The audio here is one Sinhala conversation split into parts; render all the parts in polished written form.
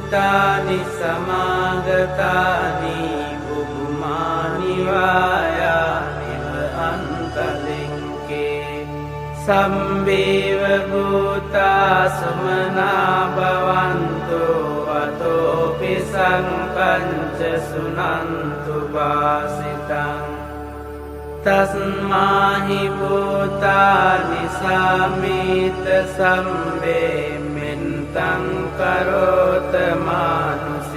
භූතානි සමාගතානි බුබ්මානි වායානිව අන්තලින්කේ සම්බේව භූතා සුමනා භවන්තු අතෝපි සංකංච සුනන්තු වාසිතං තස්මාහි භූතානි සාමීත සම්බේ මෙන්තං කරෝත මානුසියාපජාය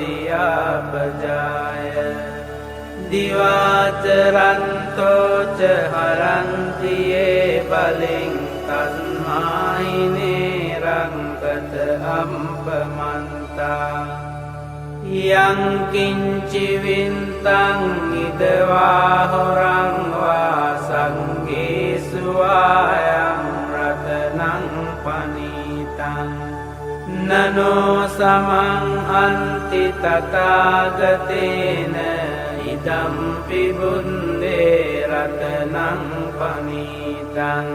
දිවාචරන්තෝච හරන්තියේ බලෙන් තස්මාහි නේරංකත අම්පමන්තා යං කිංචි වින්තං ඉදවා හොරං වා සංඝේසු ආයං රතනං පනීතං නනෝ සමං අන්ති තථාගතේන ඉදම්පි බුන්දේ රතනං පනීතං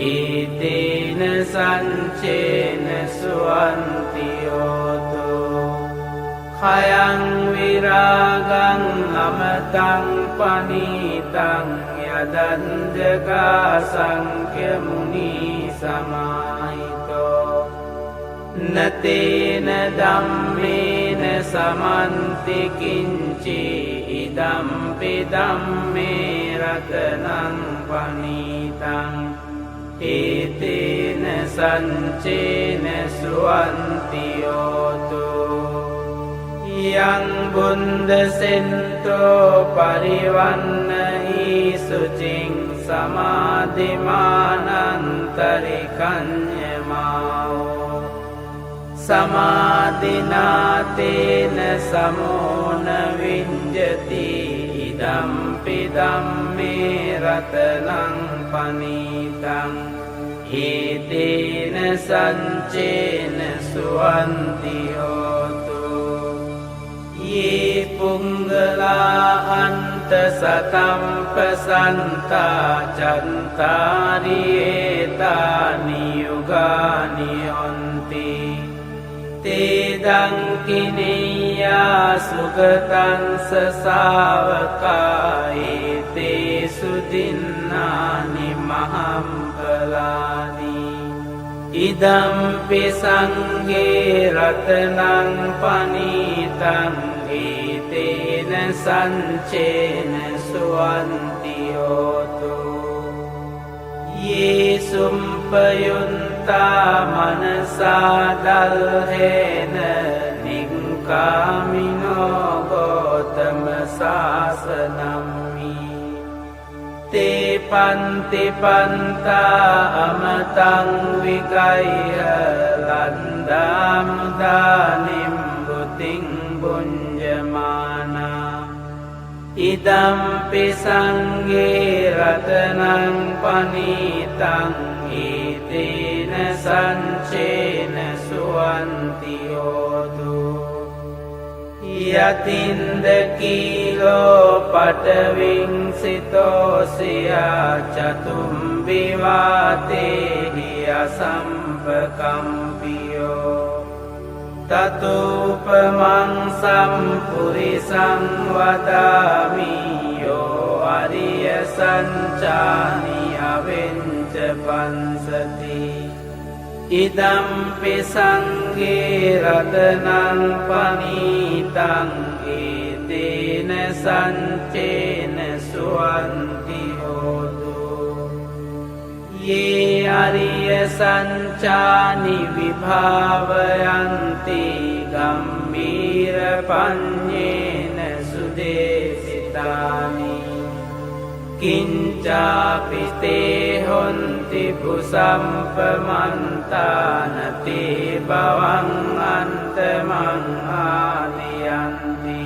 ඊතේන සංචේන සුවන්ති යෝතෝ khayang viragang amatang panitang yadanjaga sankhya muni samahito natena dhammena samanti kinci idampi dhamme ratanang panitang etena sancena suwanti yoto yang bunda sento parivannahi sucing samadhimanantarikanyamao samadhinatena samona vinjati idampi dhamme ratanang panitang etena sancena suwanti hotu ye punggala anta satampasanta cantari etani yugani onti tedang kiniya sugatan sasavaka ete sudinnani mahampalani idampi sanghe ratanang panitang etena sancena suwanti yoto ye sumpayunta manasa dalhena nikkamino gotama sasanammi te panti panta amatang vikaya landamdanim buting bunjamana idampi sanghe ratanang panitang etena sancena suwanti yotu yatinda kilo pataving sitosiya chatumbivatehi asampakampiyo tatupamang sampurisang vadami yo ariya sanchani avenca pansati idampi sanghe ratanang panitang etena sancena suwanti hotu ye ariya sanchani vibhavayanti gambhira panyena sudesitani kincapi te honti pusampamantana te bhavang antamang aliyanti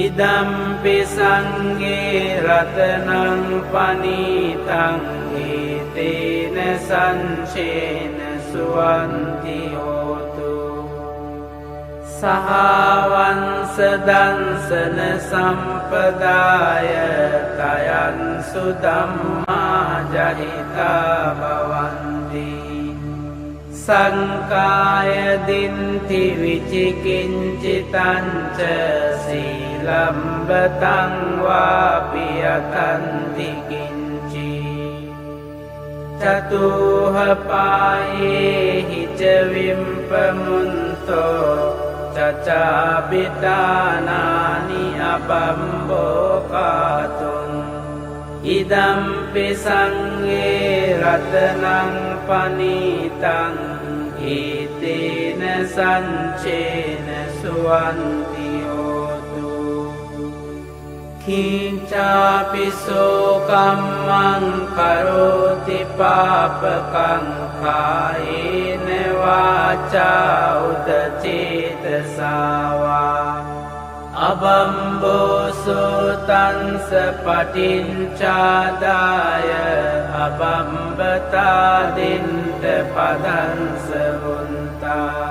idampi sanghe ratanang panitang etena sancena suwanti hotu sahavansa dansana sampadaya tayan sudamma jahita bhavanti සංකාය දින්ති විචිකිංචිතංච සීලම්බතං වාපි යතන්ති කිංචි චතුහපායේහි ච විම්පමුන්තෝ චචාබිතානානි අබම්බෝකාතුං ඉදම්පි සංඝේ රතනං පනීතං ඊතේන සංචේන සුවන්ති හෝතු කිංචාපිසෝ කම්මං කරෝති පාපකං කායේන වාචා උදචේතසාවා අබම්බෝසෝතන්ස පටිංචාදාය අබම්බතාදින්ට පදන්ස වුන්තා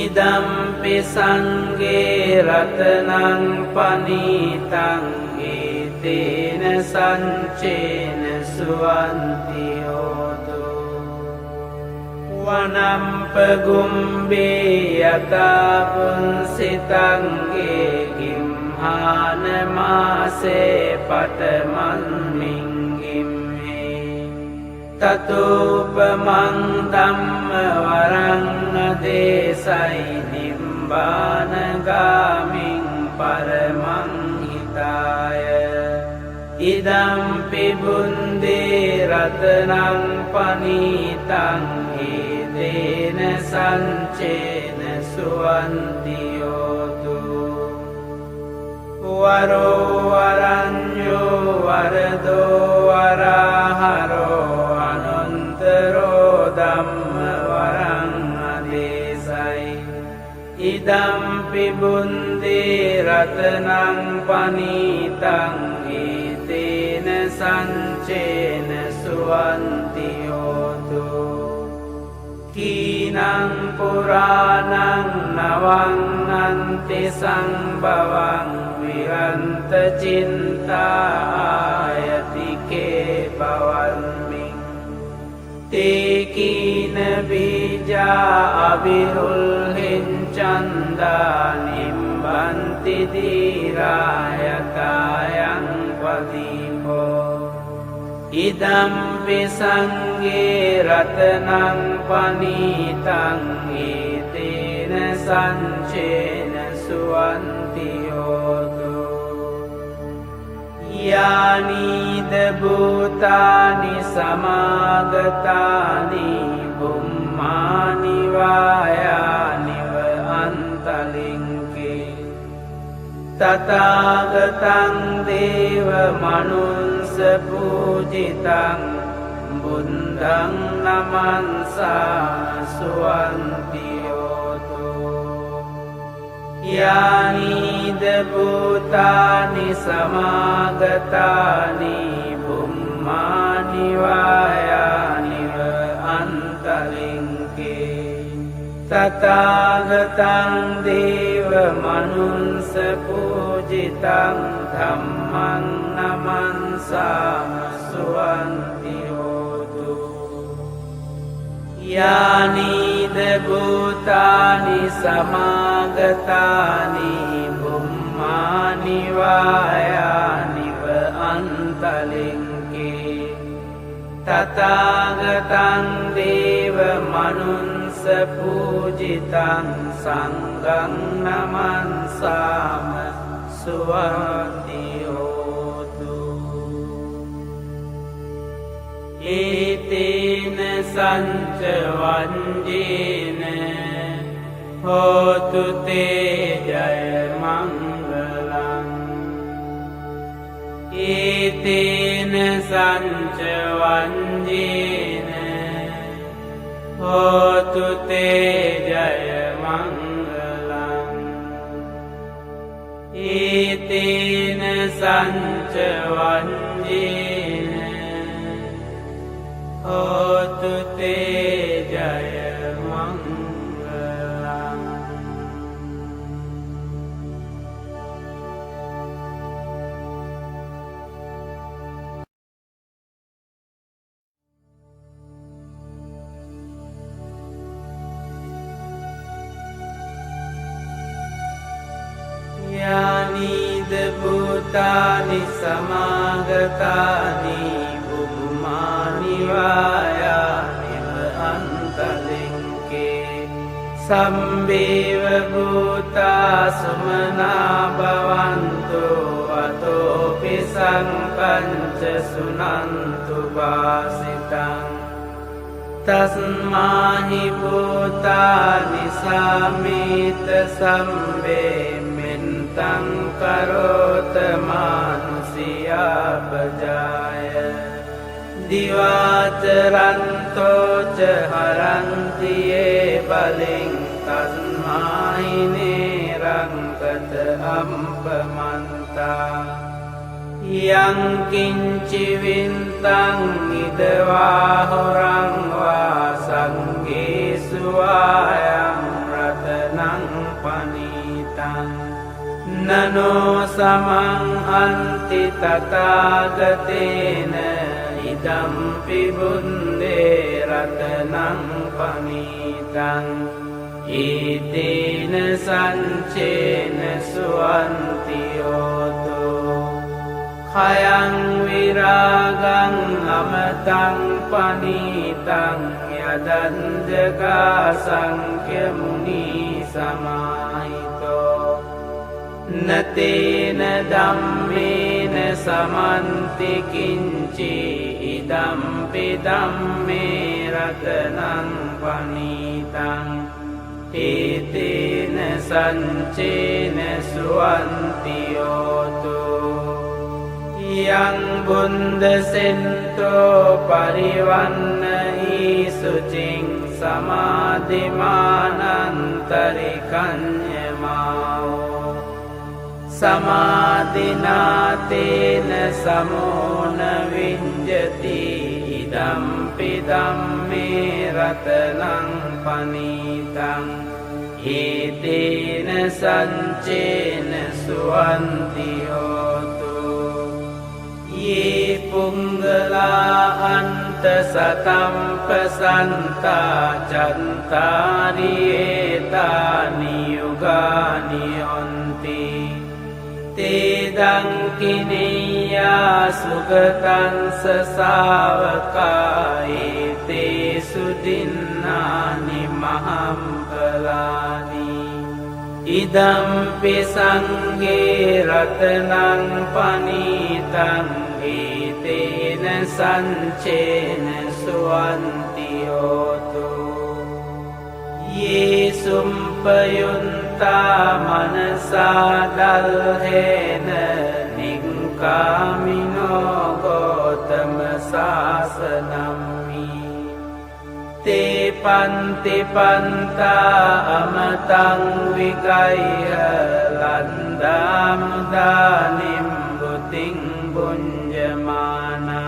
ඉදම්පි සංඝේ රතනං පනීතං ඊතේන සංචේන සුවන්ති හෝතු වනම්පගුම්බේ යතා පුන්සිතංගේ ගිම්හානමාසේ පටමන්මින්ගිම්හේ තතුපමං ධම්ම වරං දේසයි නිම්බානගාමින් පරමං හිතාය ඉදම්පි බුන්දේ රතනං පනීතං ඊතේන සංචේන සුවන්ති හෝතු වරෝ වරඤ්ඤෝ වරදෝ වරහරෝ අනන්තරෝ ධම්ම වරං අදේසයි ඉදම්පි බුන්දේ රතනං පනීතං ඊතේන සංචේන සුවන්ති හෝතු කීනං පුරාණං නවං අන්ති සංභවං විරන්ත චින්තායතිකේ භවන්මින් තේකීන බීජා අවිරුල්හිං චන්දා නිම්බන්ති දීරායතායං පදීපෝ ඉදම්පි සංඝේ රතනං පනීතං ඊතේන සංචේන සුවන්ති හෝතු යානීද භූතානි සමාගතානි බුම්මානි වායානිව අන්තලින්කේ තථාගතං දේව මනුස්ස පූජිතං බුද්ධං නමන්සා සුවන්ති හෝතු යානීද භූතානි සමාගතානි බුම්මානි වායානිව අන්තලින්කේ තථාගතං දේව මනුස්ස පූජිතං ධම්මං නමන්සාම සුවන්ති හෝතු යානීද භූතානි සමාගතානි බුම්මානි වායානිව අන්තලින්කේ තථාගතං දේව මනුස්ස පූජිතං සංඝං නමන්සාම සුවන්ති හෝතු ඒතේන සංච වංජේන හෝතු තේ ජය මංගලං ඒතේන සංච වංජේන හෝතු තේ ජය මංගලං ඒතේන සංච වංජේන හෝතු තේ ජය මංගලං භූතානි සමාගතානි බුබුමානි වායානිව අන්තලින්කේ සම්බේව භූතා සුමනා භවන්තු අතෝපි සංපංච සුනන්තු වාසිතං තස්මාහි භූතානි සාමීත සම්බේ මෙන්තං කරෝත මානුසියාපජාය දිවාචරන්තෝච හරන්තියේ බලෙන් තස්මාහි නේරංකත අම්පමන්තා යං කිංචි වින්තං ඉදවා හොරං වා සංඝේසු ආයං රතනං පනීතං නනෝ සමං අන්ති තථාගතේන ඉදම්පි බුන්දේ රතනං පනීතං ඊතේන සංචේන සුවන්ති යෝතෝ khayang viragang amatang panitang yadanjaga sankhya muni samahito natena dhammena samanti kinci idampi dhamme ratanang panitang etena sancena suwanti yoto yang bunda sento parivannahi sucing samadhimanantarikanyamao samadhinatena samona vinjati idampi dhamme ratanang panitang etena sancena suwanti hotu ye punggala anta satampasanta cantari etani yugani onti te dangkiniya sugatan sasavaka ete sudinnani mahampalani idampi sanghe ratanang panitang etena sanchena suwanti yoto ye sumpayunta manasa dalhena nikkamino gotama sasanammi te panti panta amatang vikaya landamudanim buting bunjamana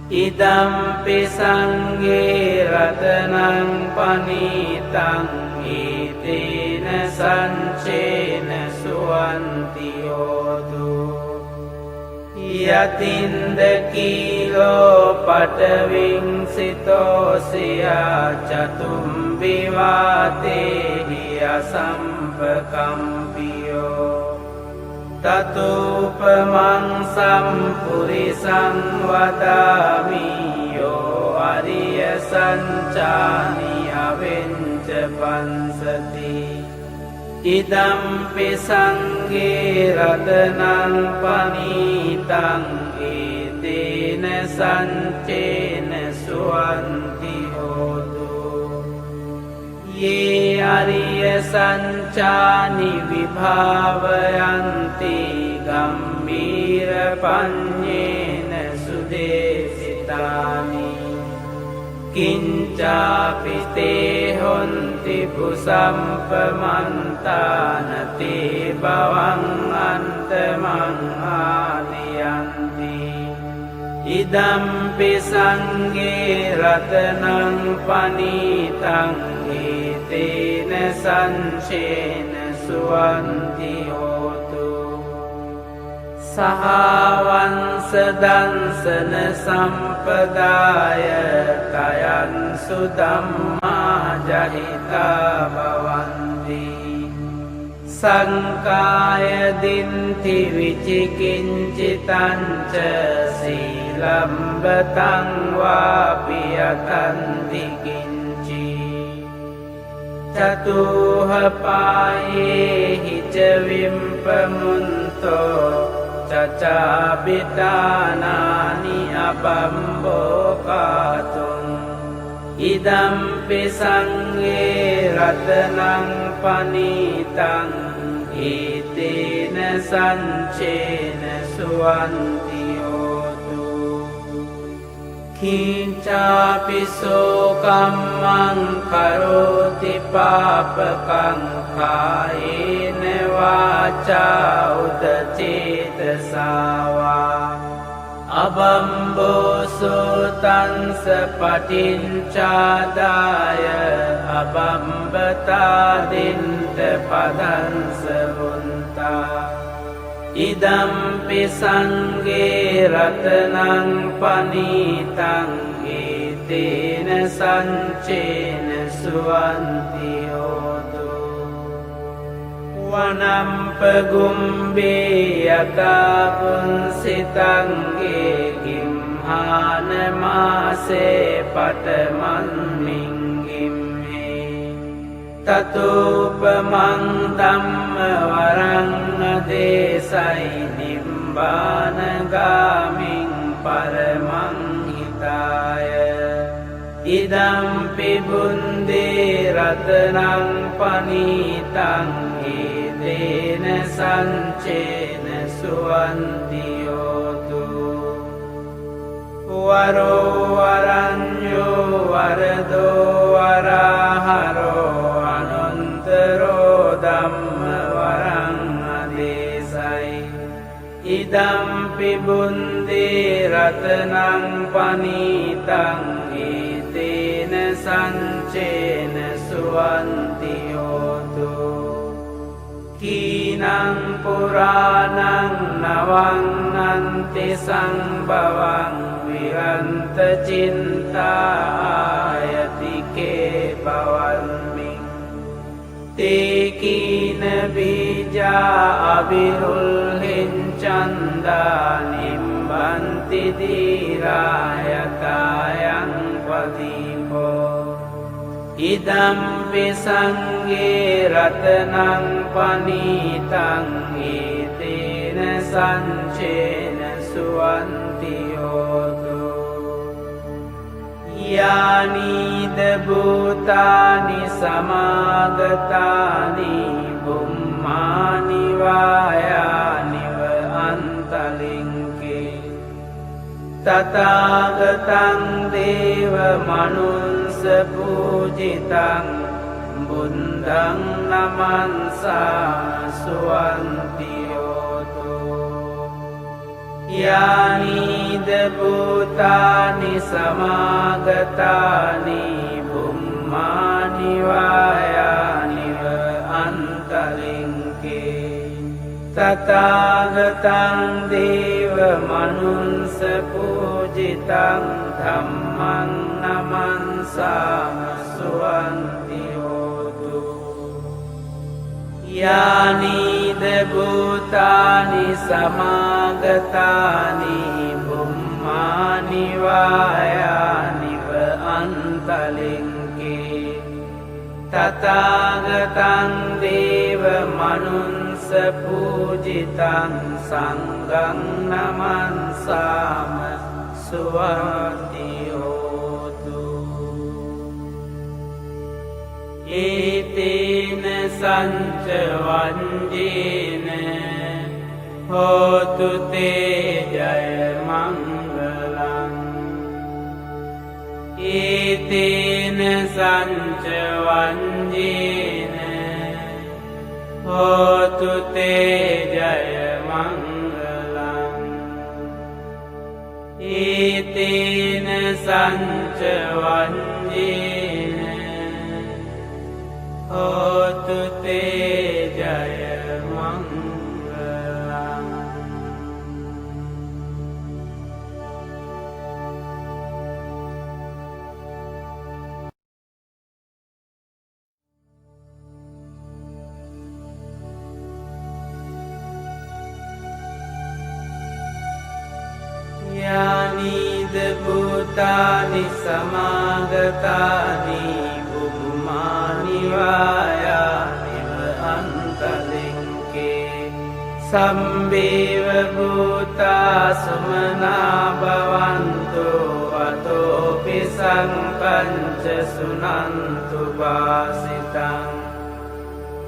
idampi sanghe ratanang panitang etena sanchena suwanti yotu yatinda kilo pataving sitosya chatum vivatehi asampakampiyo tatupamang sampurisang vadami yo ariya sanchani avenca pansati idampi sanghe ratanang panitang etena sanchena suwanti hotu ye ariya sanchani vibhavayanti gambhira panyena sudesitani kincapi te honti pusampamantana-te bawang antamang adiyanti idampi sanghe ratanang panitang etena sanchena suwanti hotu sahavansa dansana sampadaya kayan sudamma jahita bhavanti සංකාය දින්ති විචිකිංචිතංච සීලම්බතං වාපි යතන්ති කිංචි චතුහ පායේහි ච විම්පමුන්තෝ චචාබිතානානි අබම්බෝකාතුං ඉදම්පි සංඝේ රතනං පනීතං ඒතේන සංචේන සුවන්ති හෝතු කිංචාපිසෝ කම්මං කරෝති පාපකං කායේන වාචා උදචේතසාවා අබම්බෝසෝ තංස පටිංචාදාය අබම්බතාදින්ට පදංස වුන්තා ඉදම්පි සංඝේ රතනං පනීතං ඒතේන සංචේන සුවන්ති හෝතු වනම්පගුම්බේ යතා පුන්සිතංගේ ගිම්හානමාසේ පටමන්මින්ගිම්හේ තතෝපමං ධම්ම වරං අදේසයි නිම්බානගාමින් පරමං හිතාය ඉදම්පි බුන්දේ රතනං පනීතං ඒතේන සංචේන සුවන්ති හෝතු වරෝ වරඤ්ඤෝ වරදෝ වරහරෝ අනන්තරෝ ධම්ම වරං අදේසයි ඉදම්පි බුන්දේ රතනං පනීතං ඒතේන සංචේන සුවන්ති හෝතු කීනං පුරාණං නවං සංභවං විරන්ත චින්තායතිකේ භවන්මින් තේකීන බීජා අබිරුල්හින් චන්දා නිම්බන්ති දීරායතායං පදීපෝ ඉදම්පි සංඝේ රතනං පනීතං ඒතේන සංචේන සුවන්ති හෝතු යානීද භූතානි සමාගතානි බුම්මානි වායානිව අන්තලින්කේ තථාගතං දේව මනුස්ස පූජිතං බුද්ධං නමන්සා සුවන්ති හෝතු යානීද භූතානි සමාගතානි බුම්මානි වායානිව අන්තලින්කේ තථාගතං දේව මනුස්ස පූජිතං ධම්මං නමන්සාම සුවන්ති හෝතු යානීද භූතානි සමාගතානි බුම්මානි වායානිව අන්තලින්කේ තථාගතං දේව මනුස්ස පූජිතං සංඝං නමන්සාම සුවන්ති හෝතු ඒතේන සංච වංජේන හෝතු තේ ජය මංගලං ඒතේන සංච වංජේන හෝතු තේ ජය මංගලං ඒතේන සංච වංජේන හෝතු තේ ජය මංගලං පුඤ්ඤාභිතානි සමාගතානි බුම්මානි වායානිව අන්තලින්කේ සම්බේව භූතා සුමනා භවන්තු අතෝපි සංකංච සුනන්තු වාසිතං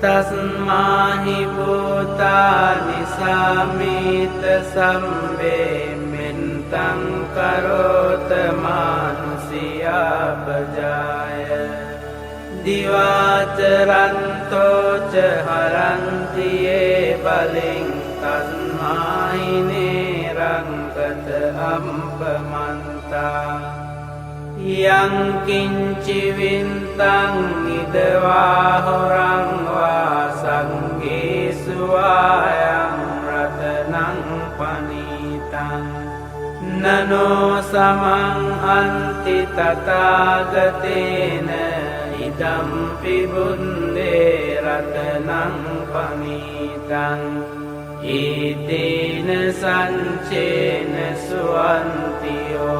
තස්මාහි භූතානි සාමීත සම්බේ මෙන්තං කරෝත මානුසියා පජාය දිවාචරන්තෝ ච හරන්තියේ බලින් තස්මාහි නේරංකත අම්පමන්තා යං කිංචි වින්තං ඉදවා හොරං වා සංගේසු ආයං රතනං පනීතං නනෝ සමං අන්ති තථාගතේන ඉදම්පි බුන්දේ රතනං පනීතං ඊතේන සංචේන සුවන්තියෝතෝ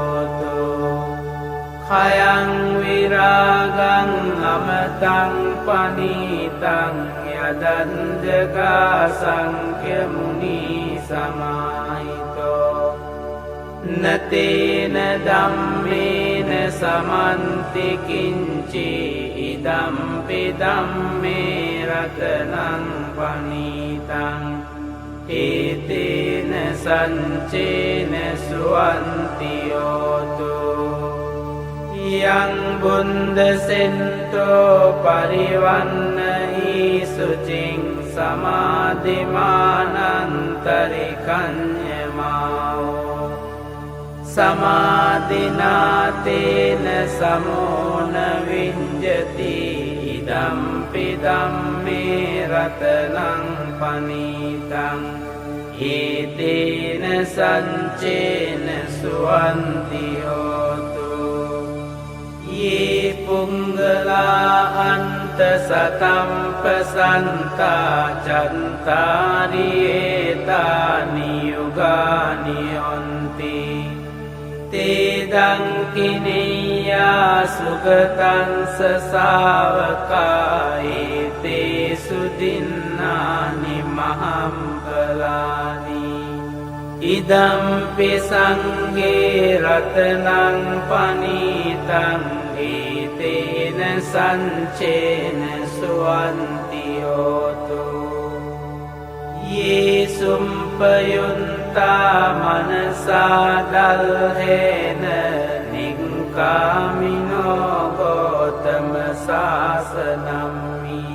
khayang viragang amatang panitang yadan jaga sankhya muni samahito natena dhammena samanti kinci idampi dhamme ratanang panitang etena sancena suwantiyoto yang bunda sento parivannahi sucing samadhimanantarikanyamao samadhinatena samona vinjati idampi dhamme ratanang panitang etena sancena suwantiyoto ye punggala anta satampasanta cantari etani yugani onti te dangkiniya sugatan sasavaka ete sudinnani mahampalani idampi sanghe ratanang panitang etena sanchena suwantiyoto ye sumpayunta manasa dalhena nikkamino gotama sasanammi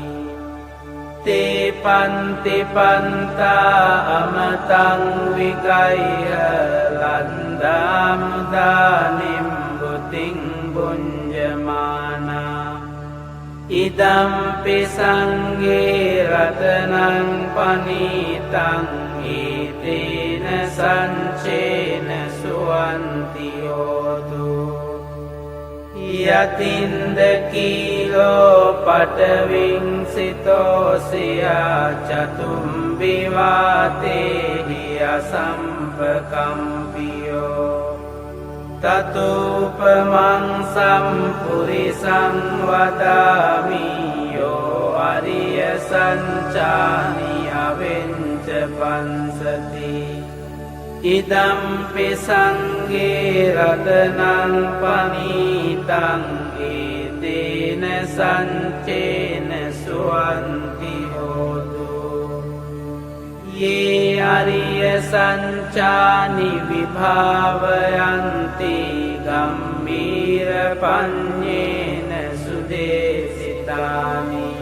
te panti panta amatang vigaya landamudanim buting bunjamana idampi sanghe ratanang panitang etena sanchena suwantiyoto yatindakilo pataving sitosiya chatumbivatehi asampakampiyo tatupamang sampurisang vadami yo ariya sanchani avenca pansati idampi sanghe ratanang panitang etena sanchena suwantiyoto ye ariya sanchani vibhavayanti gammira panyena sudesitani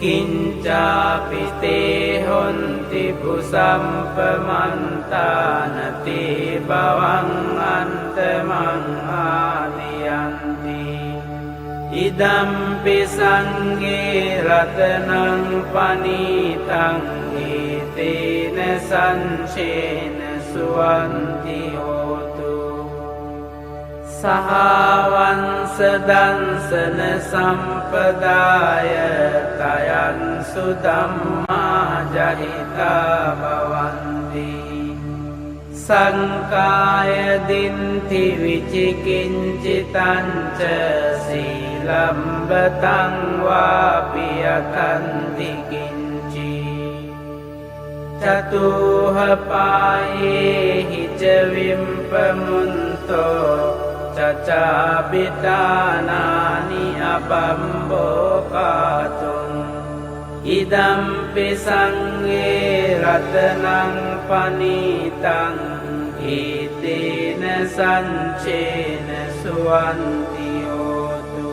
kincapi te honti pusampamantana te bawang antamang aliyanti idampi sanghe ratanang panitang etena sanchena suwantiyoto sahavansa dansana sampadaya tayan sudamma jahita bhavanti සංකාය දින්ති විචිකිංචිතංච සීලම්බතං වාපි අකන්ති කිංචි චතුහපායේ ච විම්පමුන්තෝ චචාබිතානානි අපම්බෝකාතුං ඉදම්පි සංඝේ රතනං පනීතං ඊතේන සංචේන සුවන්ති හෝතු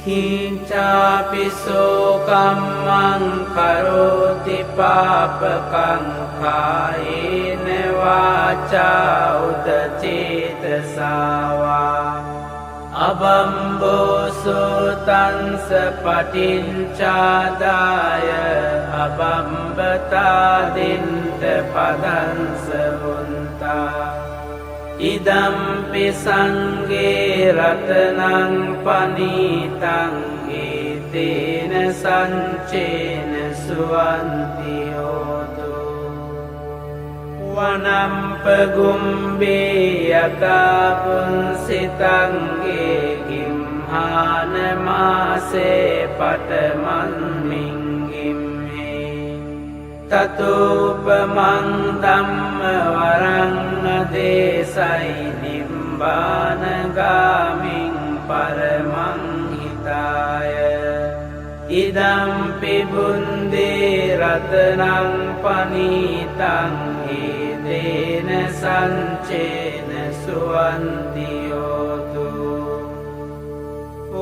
කිංචාපිසෝ කම්මං කරෝති පාපකං කායේන වාචා උදචේතසාවා අබම්බෝසෝතන්ස පටිංචාදාය අබම්බතාදින්ට පදන්ස වුන්තා ඉදම්පි සංඝේ රතනං පනීතං ඊතේන සංචේන සුවන්ති හෝතු වනම්පගුම්බේ යකාපුන්සිතංගේ ගිම්හානමාසේ පටමන්මින්ගිම්හේ තතුපමං ධම්ම වරං දේසයි නිම්බානගාමින් පරමං හිතාය ඉදම්පි බුන්දේ රතනං පනීතං ඊතේන සංචේන සුවන්ති හෝතු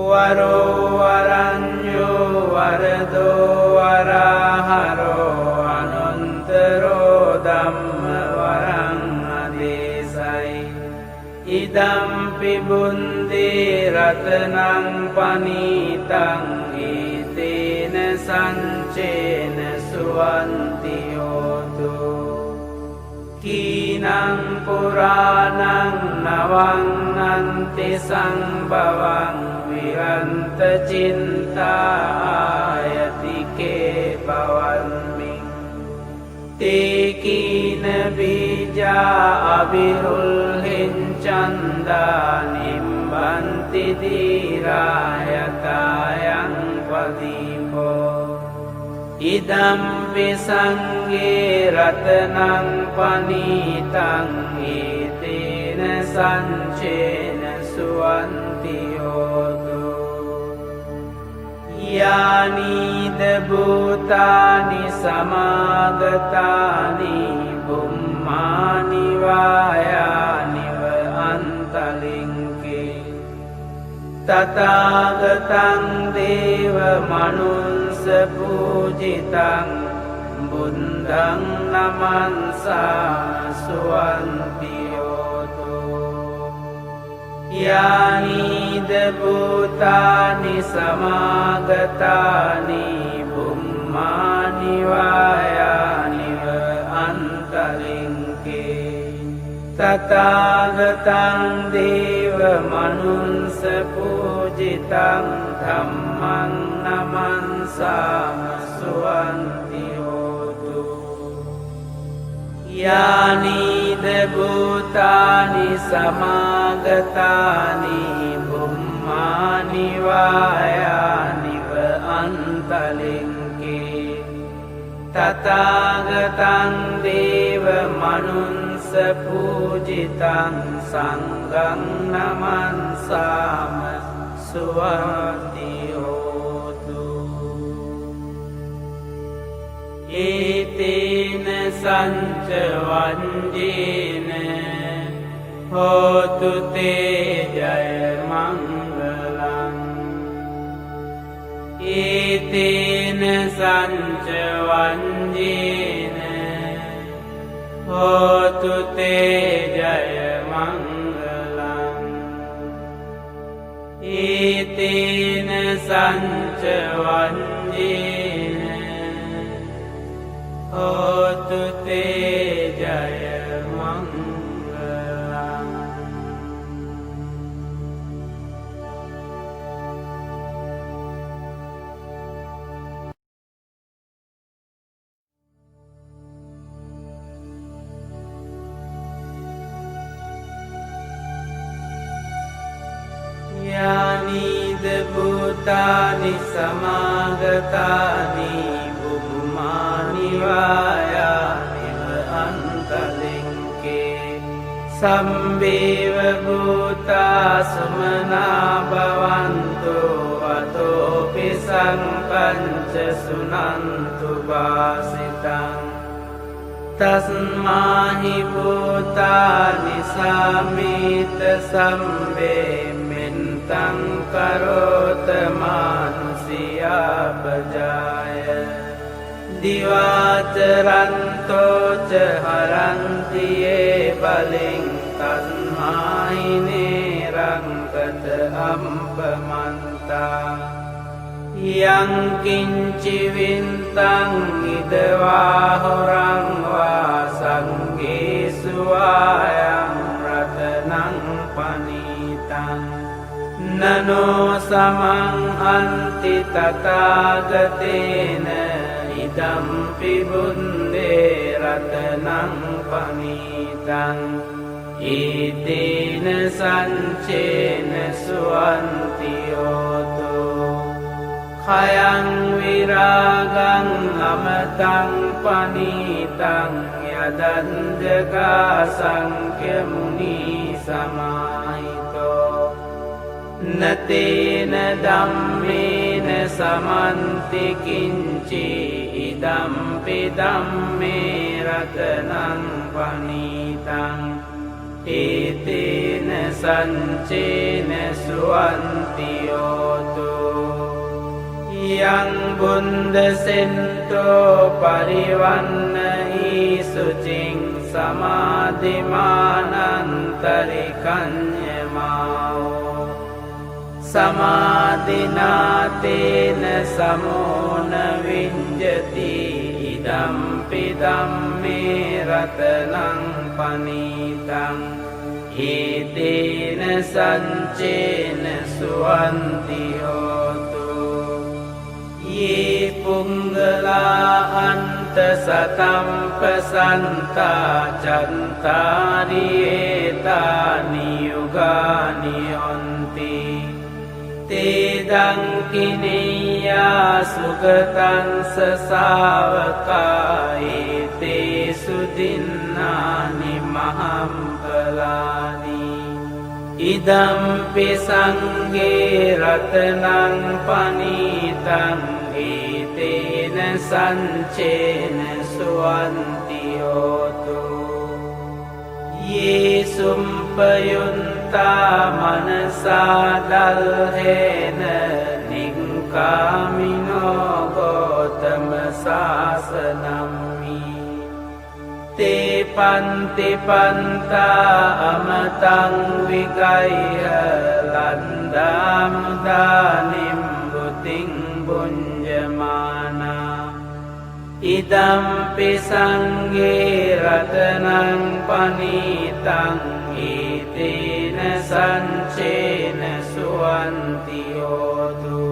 වරෝ වරඤ්ඤෝ වරදෝ වරහරෝ අනන්තරෝ ධම්ම වරං අදේසයි ඉදම්පි බුන්දේ රතනං පනීතං ඊතේන සංචේන සුවන්ති හෝතු කීනං පුරාණං නවං අන්ති සංභවං විරන්ත චින්තායතිකේ භවන්මි තේකීන බීජා අවිරුල්හෙන් චන්දා නිම්බන්ති දීරායතායං පදීපෝ ඉදම්පි සංඝේ රතනං පනීතං ඊතේන සංචේන සුවන්ති හෝතු යානීද භූතානි සමාගතානි බුම්මානි වායානිව අන්තලින්කේ තථාගතං දේව මනුස්ස පූජිතං බුද්ධං නමන්සා සුවන්ති හෝතු යානීද භූතානි සමාගතානි බුම්මානි වායානිව අන්තලින්කේ තථාගතං දේව මනුස්ස පූජිතං ධම්මං නමන්සාම සුවන්ති හෝතු යානීද භූතානි සමාගතානි බුම්මානි වායානිව අන්තලින්කේ තථාගතං දේව මනුස්ස පූජිතං සංඝං නමන්සාම සුවන්ති හෝතු ඒතේන සංච වංජේන හෝතු තේ ජය මංගලං ඒතේන සංච වංජේන හෝතු තේ ජය මංගලං ඒතේන සංච වංජේන හෝතු තේ ජය මංගලං භූතානි සමාගතානි බුම්මානි වායානිව අන්තලින්කේ සම්බේව භූතා සුමනා භවන්තු අතෝපි සංපංච සුනන්තු වාසිතං තස්මාහි භූතානි සාමීත සම්බේ මෙන්තං කරෝත මානුසියා පජාය දිවාචරන්තෝච හරන්තියේ බලෙන් තස්මාහි නේරංකත අම්පමන්තා යං කිංචි වින්තං ඉදවා හොරං වා සංගේසු ආයං රතනං පනීතං නනෝ සමං අන්ති තථාගතේන ඉදම්පි බුන්දේ රතනං පනීතං ඊතේන සංචේන සුවන්තියෝතෝ khayang viragang amatang panitang yadanjaga sankhya muni samahito natena dhammena samanti kinci idampi dhamme ratanang panitang etena sancena suwantiyoto yang bunda sento parivannahi sucing samadhimanantarikanyamao samadhinatena samona vinjati idampi dhamme ratanang panitang etena sancena suwantiyoto ye punggala anta satampasanta cantari etani yugani onti te dangkineya sugatan sasavaka ete sudinnani mahampalani idampi sangge ratanang panitang etena sancena suwantiyoto ye sumpayunta manasa dalhena ningkamino gotama sasanammi te panti panta amatang vigaya landamudanim buting bunjamana idampi sangge ratanang panitang etena sancena suwantiyoto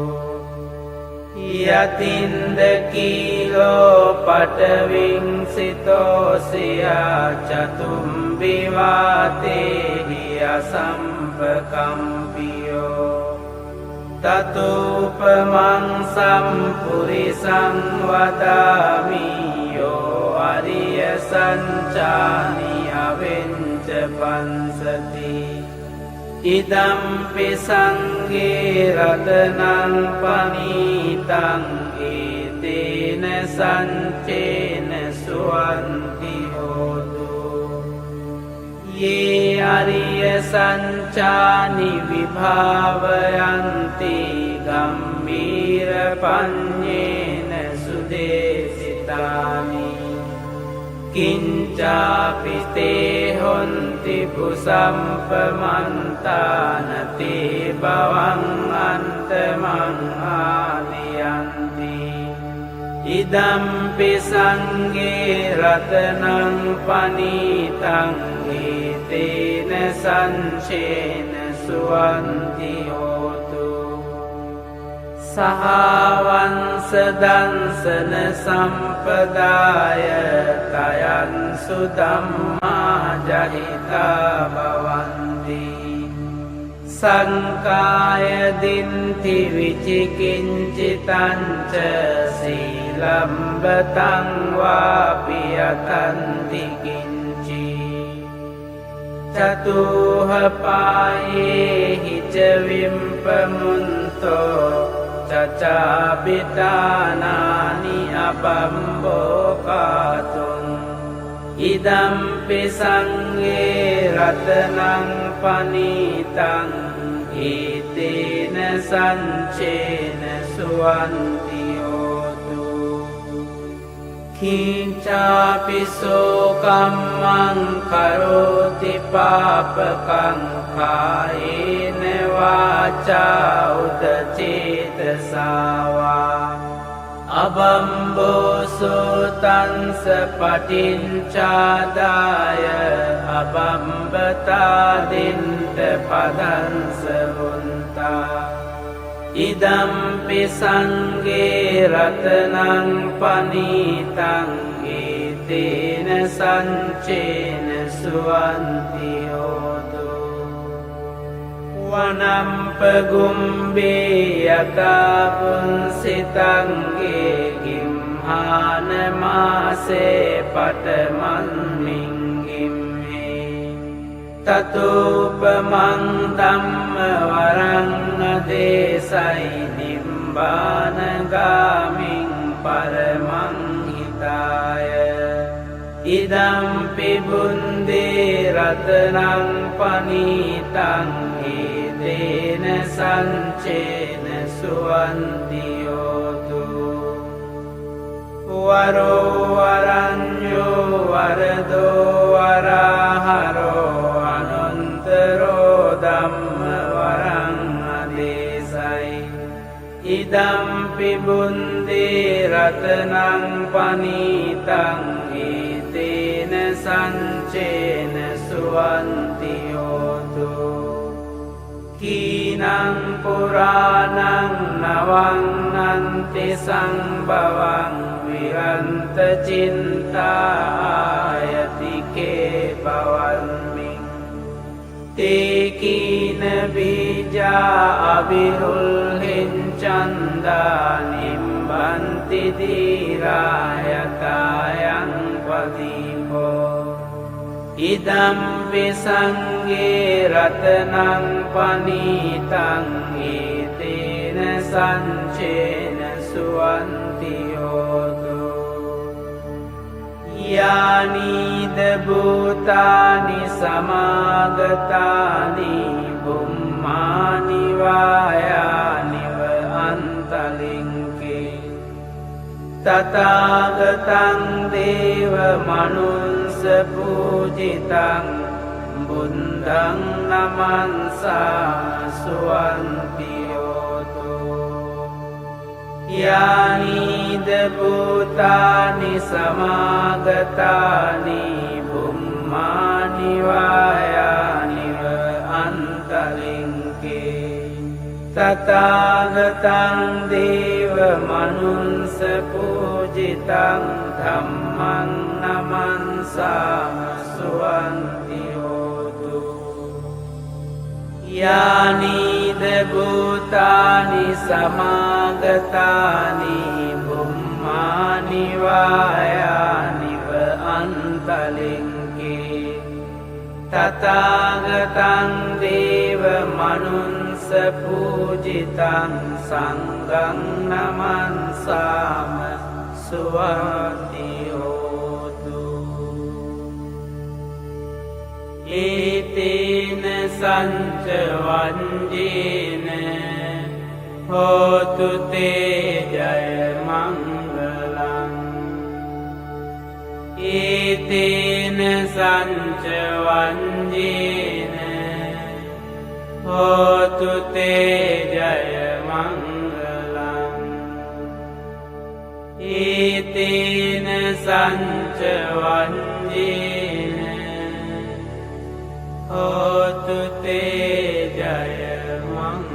yatinda kilo pataving sitosya chatumbivatehi asampakampiyo tatupamang sampurisang vadami yo ariya sanchani avenca pansati idampi sangge ratanang panitang etena sancena suwantiyoto ye ariya sanchani vibhavayanti gambhira panyena sudesitani kincapi te honti pusampamantana-te bawang antamang aliyanti idampi sangge ratanang panitang etena sancena suwantiyoto sahavansa dansana sampadaya tayan sudamma jahita bhavanti සංකාය දින්ති විචිකිංචිතංච සීලම්බතං වාපි යතන්ති කිංචි චතුහපායේ ච විම්පමුන්තෝ චචාපිතානානි අපම්බෝකාතුං ඉදම්පි සංඝේ රතනං පනීතං ඒතේන සංචේන සුවන්ති හෝතු කිංචාපිසෝ කම්මං කරෝති පාපකං කායේන වාචා උදචේතසාවා අබම්බෝසෝ තංස පටිංචාදාය අබම්බතාදින්ට පදංස වුන්තා ඉදම්පි සංඝේ රතනං පනීතං ඒතේන සංචේන සුවන්ති හෝතු වනම්පගුම්බේ යතා පුන්සිතංගේ ගිම්හානමාසේ පටමන්මින්ගිම්හේ තතුපමං ධම්ම වරං අදේසයි නිම්බානගාමින් පරමං හිතාය ඉදම්පි බුන්දේ රතනං පනීතං ඒතේන සංචේන සුවන්ති හෝතු වරෝ වරඤ්ඤෝ වරදෝ වරහරෝ අනන්තරෝ ධම්ම වරං අදේසයි ඉදම්පි බුන්දේ රතනං පනීතං ඒතේන සංචේන සුවන්ති හෝතු කීනං පුරාණං නවං සංභවං විරන්ත චින්තායතිකේ පවල්මින් තේකීන බීජා අවිරුල්හෙන් චන්දා නිම්බන්ති දීරායතායං පදීපෝ ඉදම්පි සංඝේ රතනං පනීතං ඒතේන සංචේන සුවන්ති හෝතු යානීද භූතානි සමාගතානි බුම්මානි වායානිව අන්තලින්කේ තථාගතං දේව මනුස්ස පූජිතං බුද්ධං නමන්සා සුවන්ති හෝතු යානීද භූතානි සමාගතානි බුම්මානි වායානිව අන්තලින්කේ තථාගතං දේව මනුස්ස පූජිතං ධම්මං නමන්සාම සුවන්ති හෝතු යානීද භූතානි සමාගතානි බුම්මානි වායානිව අන්තලින්කේ තථාගතං දේව මනුස්ස පූජිතං සංඝං නමන්සාම සුවන්ති හෝතු ඒතේන සංච වංජේන හෝතු තේ ජය මංගලං ඒතේන සංච වංජේන හෝතු තේ ජය මංගලං ඒතේන සංච වංජේන හෝතු තේ ජය මංගලං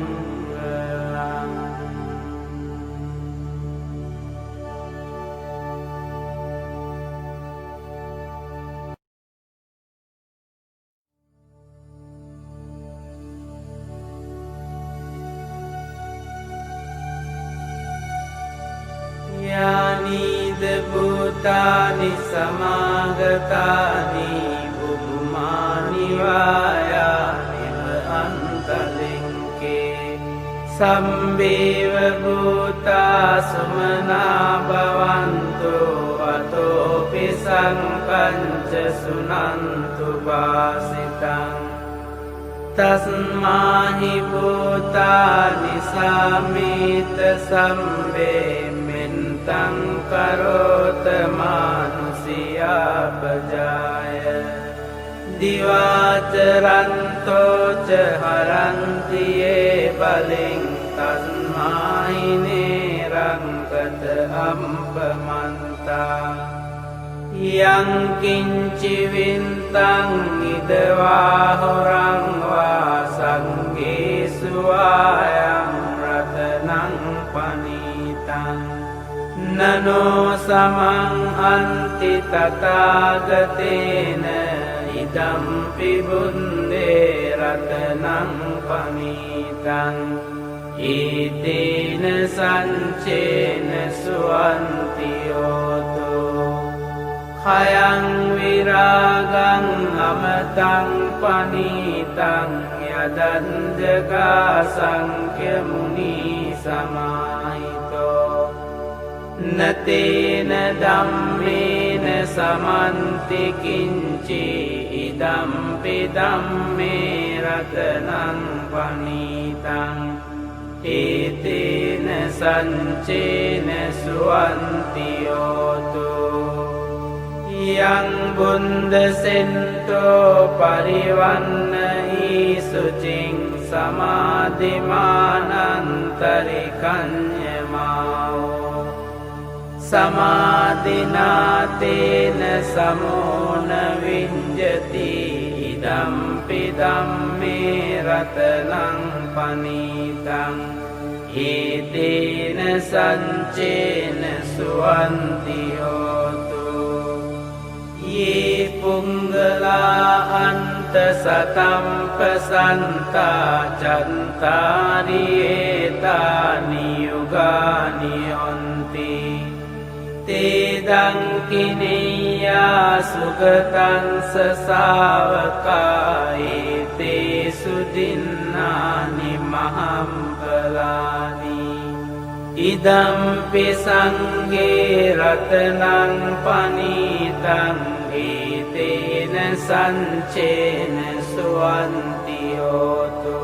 සමාගතානි බුදුමානි වායානිව අන්තලින්කේ සම්බේව භූතා සුමනා භවන්තු අතෝපි සංකංච සුනන්තු වාසිතං තස්මාහි භූතානි සාමීත සම්බේ මෙන්තං කරෝත මානුසියාපජාය දිවාචරන්තෝච හරන්තියේ බලෙන් තස්මාහි නේරංකත අම්පමන්තා යං කිංචි වින්තං ඉදවා හොරං වා සංඝේසු ආයං රතනං පනීතං නනෝ සමං අන්ති තථාගතේන ඉදම්පි බුන්දේ රතනං පනීතං ඊතේන සංචේන සුවන්ති යෝතෝ khayang viragang amatang panitang yadanjaga sankhya muni samahito natena dhammena samanti kinci idampi dhamme ratanang panitang etena sancena suwanti yoto yang bunda sento parivannahi sucing samadhimanantarikanyamao samadhinatena samona vinjati idampi dhamme ratanang panitang etena sancena suwanti hotu ye punggala anta satampasanta cantani etani yugani onti tedang kiniya sugatan sasavaka ete sudinnani mahampalani idampi sanghe ratanang panitang etena sanchena suwanti yoto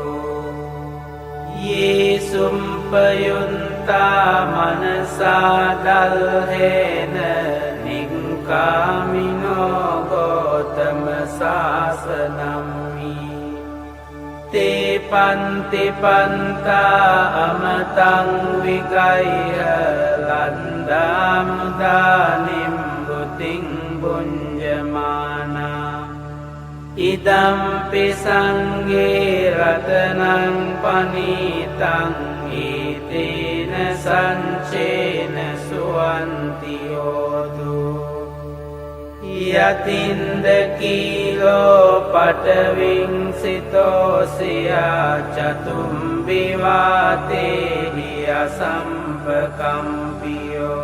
ye sumpayunta manasa dalhena nikkamino gotama sasanammi te panti panta amatang vigaya landamudanim buting bunjamana idampi sanghe ratanang panitang etena sanchena suwanti yotu yatinda kilo pataving sitosya chatumbiwate asampakampiyo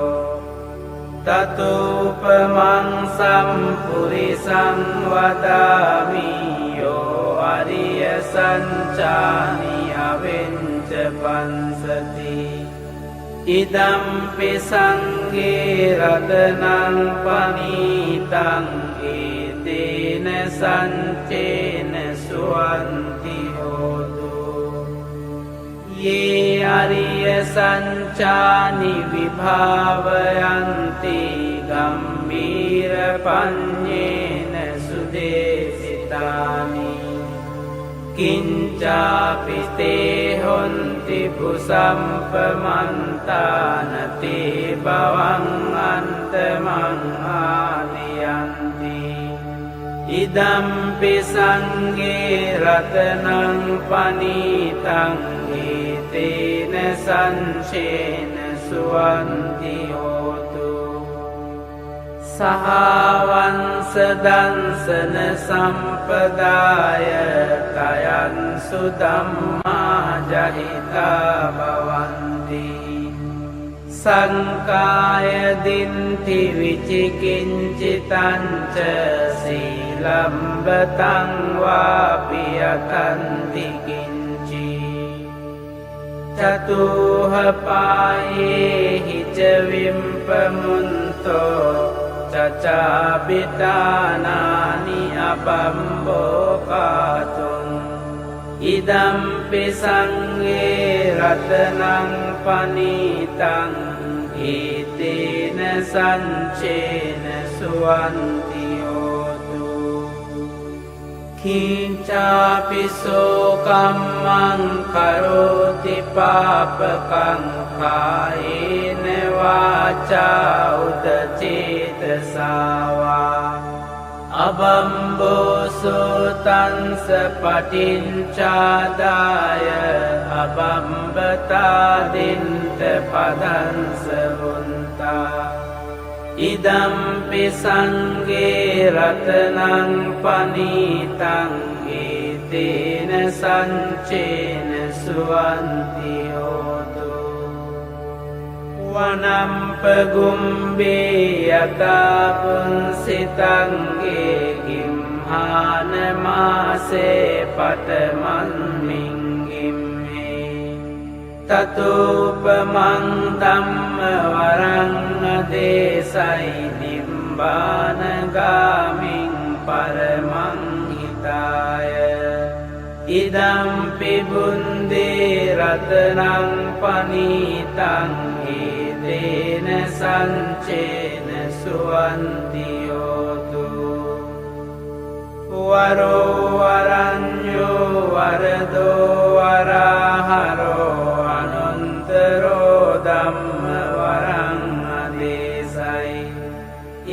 tatupamang sampurisang vadami yo ariya sanchani avenca pansati idampi sanghe ratanang panitang etena sanchena suwanti hotu ye ariya sanchani vibhavayanti gambhira panyena sudesitani kincapi te honti pusampamantana te bhavang antamang adiyanti idampi sanghe ratanang panitang etena sanchena suwanti hotu sahavansa dansana sampadaya tayan sudamma jahita bhavanti සංකාය දින්ති විචිකිංචිතංච සීලම්බතං වාපි යතන්ති කිංචි චතුහ පායේහි ච විම්පමුන්තෝ චචාපිතානානි අපම්බෝකාතුං ඉදම්පි සංඝේ රතනං පනීතං ඒතේන සංචේන සුවන්ති හෝතු කිංචාපිසෝ කම්මං කරෝති පාපකං කායේන වාචා උදචේතසාවා අබම්බෝසෝතන්ස පටිංචාදාය අබම්බතාදින්ට පදන්ස වුන්තා ඉදම්පි සංඝේ රතනං පනීතං ඒතේන සංචේන සුවන්ති හෝතු වනම්පගුම්බේ යතා පුන්සිතංගේ ගිම්හානමාසේ පටමන්මින්ගිම්හේ තතුපමං ධම්ම වරං දේසයි නිම්බානගාමින් පරමං හිතාය ඉදම්පි බුන්දේ රතනං පනීතං ඒතේන සංචේන සුවන්ති හෝතු වරෝ වරඤ්ඤෝ වරදෝ වරහරෝ අනන්තරෝ ධම්ම වරං අදේසයි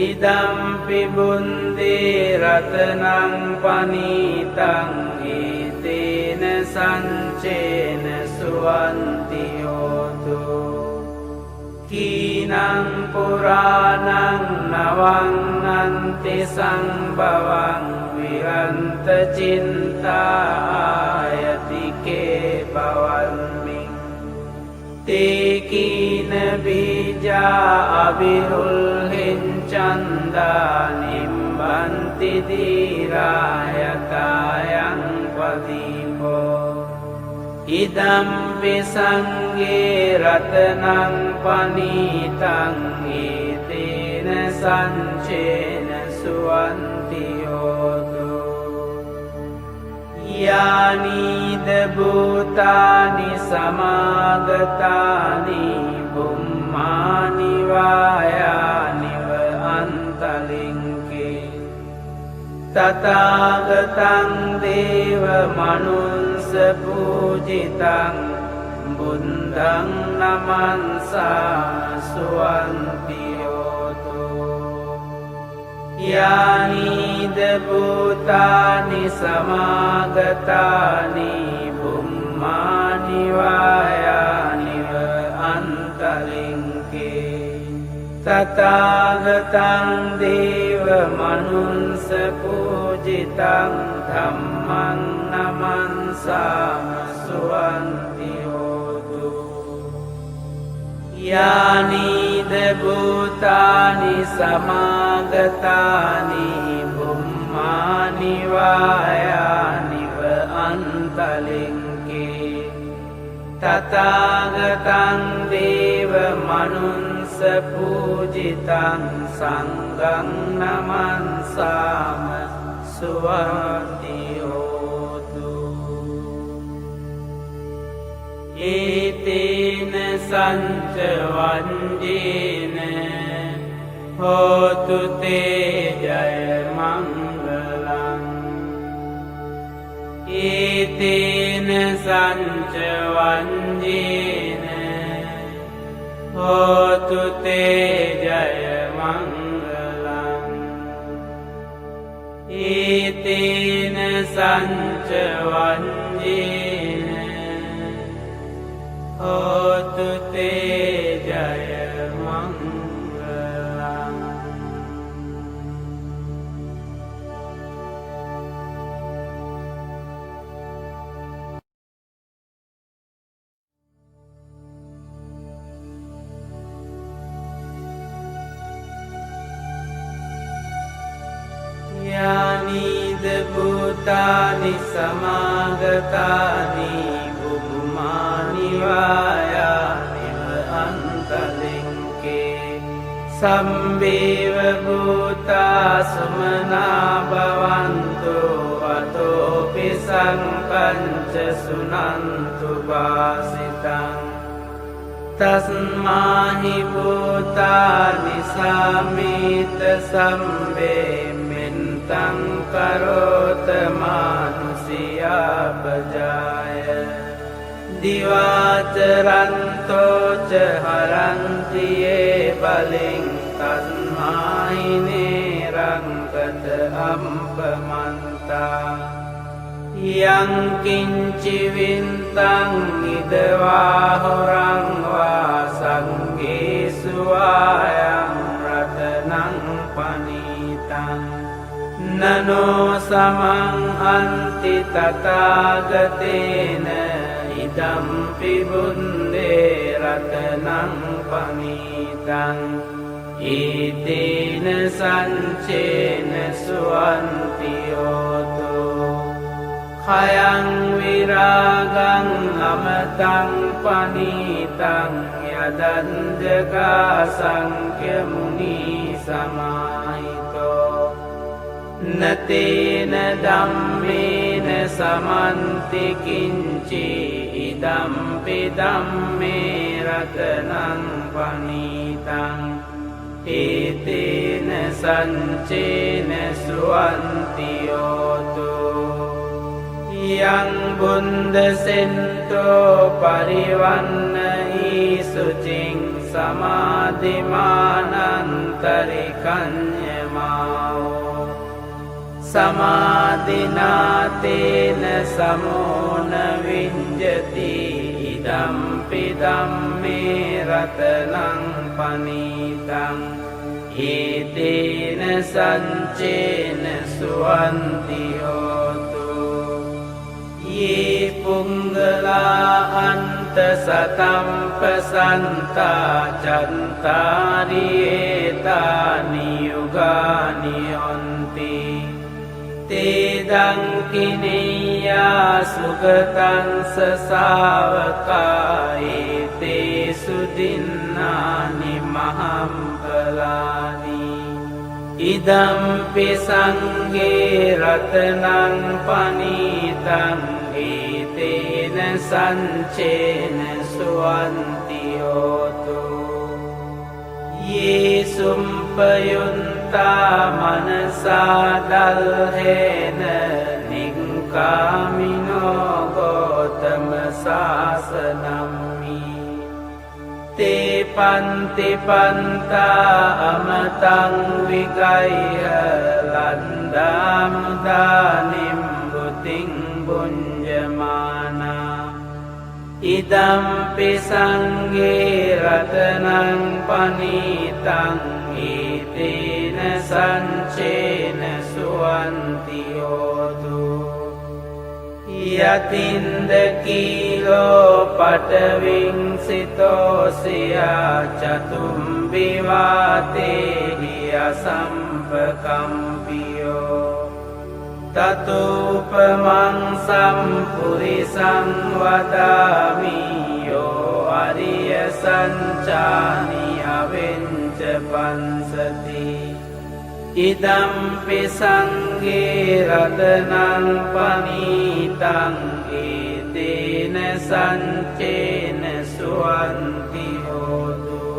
ඉදම්පි බුන්දේ රතනං පනීතං ඒතේන සංචේන සුවන්ති හෝතු කීනං පුරාණං නවං අන්ති සංභවං විරන්ත චින්තායතිකේ භවන්මි තේකීන බීජා අවිරුල්හිං චන්දා නිම්බන්ති දීරායතායං පදීපෝ ඉදම්පි සංඝේ රතනං පනීතං ඒතේන සංචේන සුවන්ති හෝතු යානීද භූතානි සමාගතානි බුම්මානි වායානිව අන්තලින්කේ තථාගතං දේව මනුස්ස පූජිතං බුද්ධං නමන්සා සුවන්ති හෝතු යානීද භූතානි සමාගතානි බුම්මානි වායානිව අන්තලින්කේ තථාගතං දේව මනුස්ස පූජිතං ධම්මං නමන්සාම සුවන්ති හෝතු යානීද භූතානි සමාගතානි බුම්මානි වායානිව අන්තලින්කේ තථාගතං දේව මනුස්ස පූජිතං සංඝං නමන්සාම සුවන්ති හෝතු ඒතේන සංච වංජේන හෝතු තේ ජය මංගලං ඒතේන සංච වංජේන හෝතු තේ ජය මංගලං ඒතේන සංච වංජේන හෝතු තේ ජය මංගලං හිතානි සමාගතානි බුදුමානි වායානිව අන්තලින්කේ සම්බේව භූතා සුමනා භවන්තු අතෝපි සංකංච සුනන්තු වාසිතං තස්මාහි භූතානි සාමීත සම්බේ මෙන්තං කරෝත මානුසියා පජාය දිවාචරන්තෝච හරන්තියේ බලෙන් තස්මාහිනේ රංකත අම්පමන්තා යංකින්චි වින්තං ඉදවා හොරං වා සංගේසු ආයං රතනං පනීතං නනෝ සමං අන්ති තථාගතේන ඉදම්පි බුන්දේ රතනං පනීතං ඊතේන සංචේන සුවන්තියෝතෝ khayang viragang amatang panitang yadanjaga sankhya muni samahito natena dhammena samanti kinci idampi dhamme ratanang panitang etena sancena suwantiyoto yang bunda sento parivanna isucing samadhimanantarikanyamao samadhinatena samona vinjati idampi dhamme ratanang panitang etena sancena suwantiyoto ye punggala anta satampasanta cantarieta niyugani onti tedang kiniya sugatan sasavakai te sudinnani mahampalani idampi sangge ratanang panitang etena sancena suwantiyoto ye sumpayunta manasa dalhena nikkamino gotama sasanammi te panti panta amatang vigaya landamudanim buting bunjamana idampi sangge ratanang panitang etena sancena suwantiyoto yatinda kilo pataving sitosya chatumbivate asampakampiyo tatupamang sampurisang vadami yo ariya sanchani avenca pansati idampi sangge ratanang panitang etena sancena suwantiyoto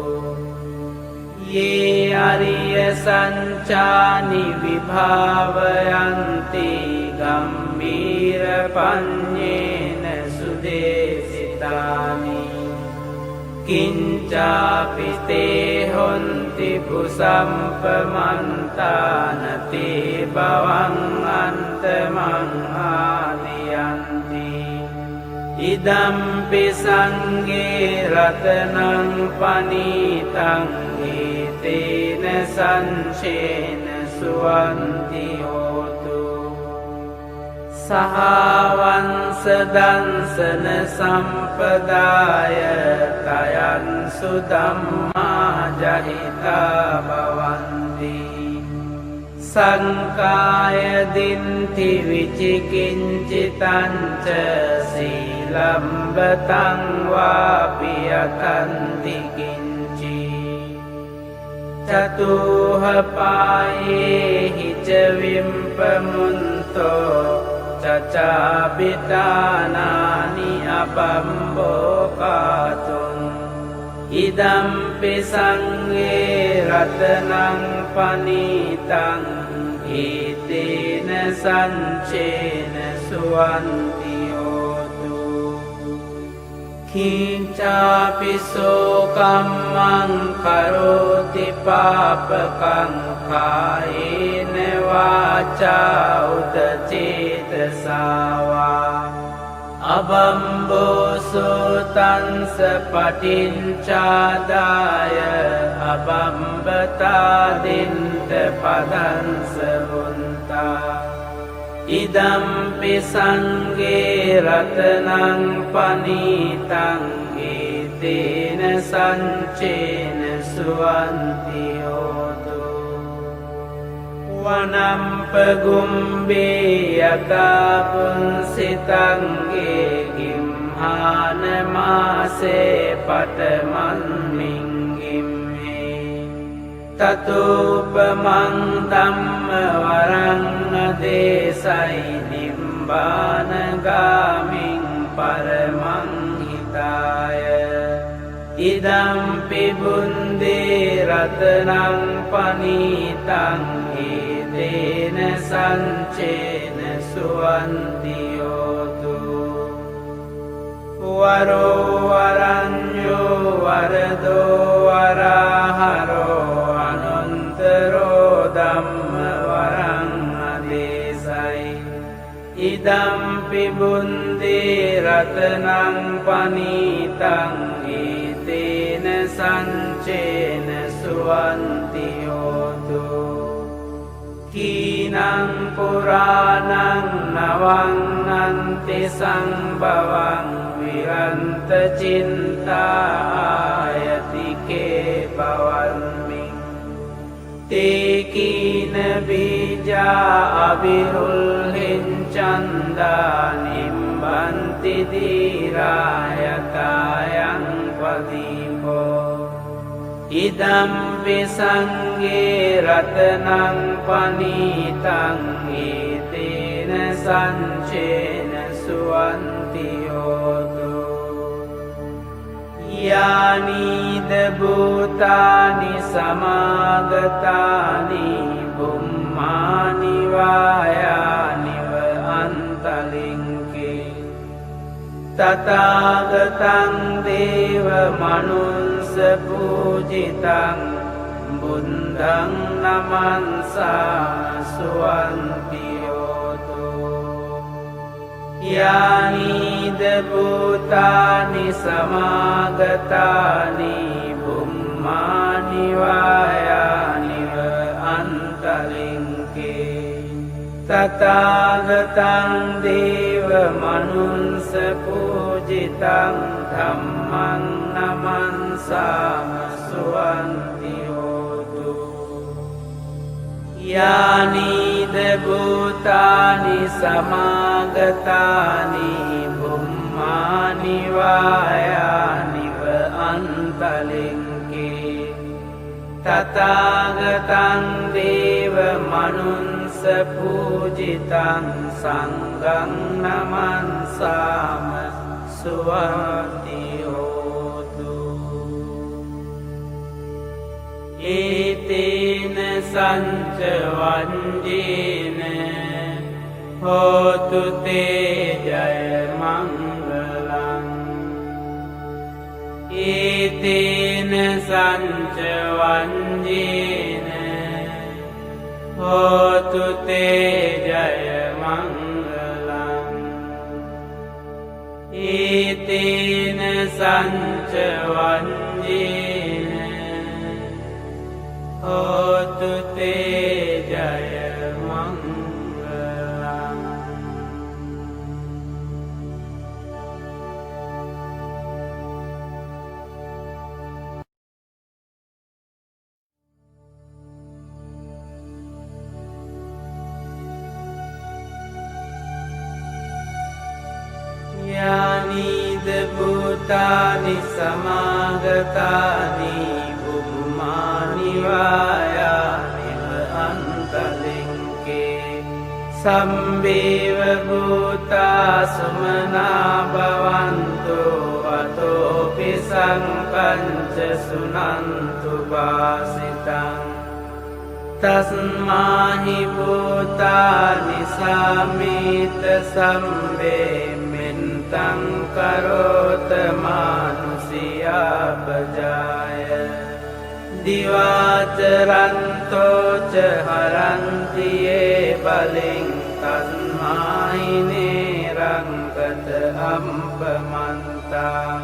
ye ariya sanchani vibhavayanti gambhira panyena sudesitani kincapi te honti pusampamantana te bhavang antamang adiyanti idampi sangge ratanang panitang etena sancena suwantiyoto sahavansa dansana sampadaya tayan sudamma jahita bhavanti සංකාය දින්ති විචිකිංචිතංච සීලම්බතං වාපි යතන්ති කිංචි චතුහ පායේහි ච විම්පමුන්තෝ චචාබිතානානි අපම්බෝකාතුං ඉදම්පි සංඝේ රතනං පනීතං ඒතේන සංචේන සුවන්ති හෝතු කිංචාපිසෝ කම්මං කරෝති පාපකං කායේන වාචා උත චේතසාවා අබම්බෝසෝ තංස පටිංචාදාය අබම්බතාදින්ට පදංස වුන්තා ඉදම්පි සංඝේ රතනං පනීතං ඒතේන සංචේන සුවන්ති හෝතු වනම්පගුම්බේ යතා පුන්සිතංගේ ගිම්හානමාසේ පටමන්මින්ගිම්හේ තතුපමං ධම්ම වරං දේසයි නිම්බානගාමින් පරමං හිතාය ඉදම්පි බුන්දේ රතනං පනීතං ඒතේන සංචේන සුවන්ති හෝතු වරෝ වරඤ්ඤෝ වරදෝ වරහරෝ අනන්තරෝ ධම්ම වරං අදේසයි ඉදම්පි බුන්දේ රතනං පනීතං ඒතේන සංචේන සුවන්ති හෝතු කීනං පුරාණං නවං සංභවං විරන්ත චින්තායතිකේ පවන්මි තේකීන බීජා අවිරුල්හින් චන්දා නිම්බන්ති දීරායතායං පදීපෝ ඉදම්පි සංඝේ රතනං පනීතං ඒතේන සංචේන සුවන්ති හෝතු යානීද භූතානි සමාගතානි බුම්මානි වායානිව අන්තලින්කේ තථාගතං දේව මනුස්ස පූජිතං බුද්ධං නමන්සා සුවන්ති හෝතු යානීද භූතානි සමාගතානි බුම්මානි වායානිව අන්තලින්කේ තථාගතං දේව මනුස්ස පූජිතං ධම්මං නමන්සාම සුවන්ති හෝතු යානීද භූතානි සමාගතානි බුම්මානි වායානිව අන්තලින්කේ තථාගතං දේව මනුස්ස පූජිතං සංඝං නමන්සාම සුවන්ති හෝතු ඒතේන සංච වංජේන හෝතු තේ ජය මංගලං ඒතේන සංච වංජේන හෝතු තේ ජය මංගලං ඒතේන සංච වංජේන හෝතු තේ ජය මංගලං හිතානි සමාගතානි බුබුමානි වායානිව අන්තලින්කේ සම්බේව භූතා සුමනා භවන්තු අතෝපි සංකංච සුනන්තු වාසිතං තස්මාහි භූතානි සාමීත සම්බේ මෙන්තං කරෝත මානුසියා පජාය දිවාචරන්තෝච හරන්තියේ බලෙන් තස්මාහිනේ රංගත අම්පමන්තා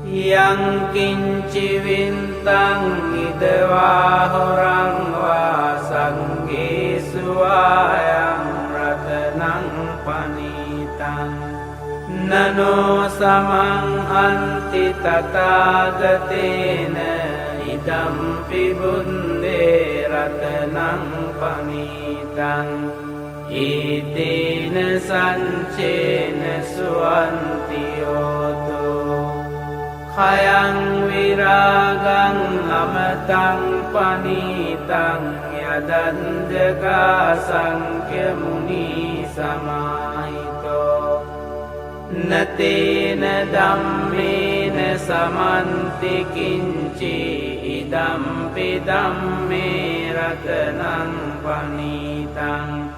යංකින්චි වින්තං ඉදවා හොරං වා සංගේසුවායං රතනං පනීතං නනෝ සමං අන්ති තථාගතේන ඉදම්පි බුන්දේ රතනං පනීතං ඊතේන සංචේන සුවන්තියෝතෝ khayang viragang amatang panitang yadanjaga sankhya muni samahito natena dhammena samanti kinci idampi dhamme ratanang panitang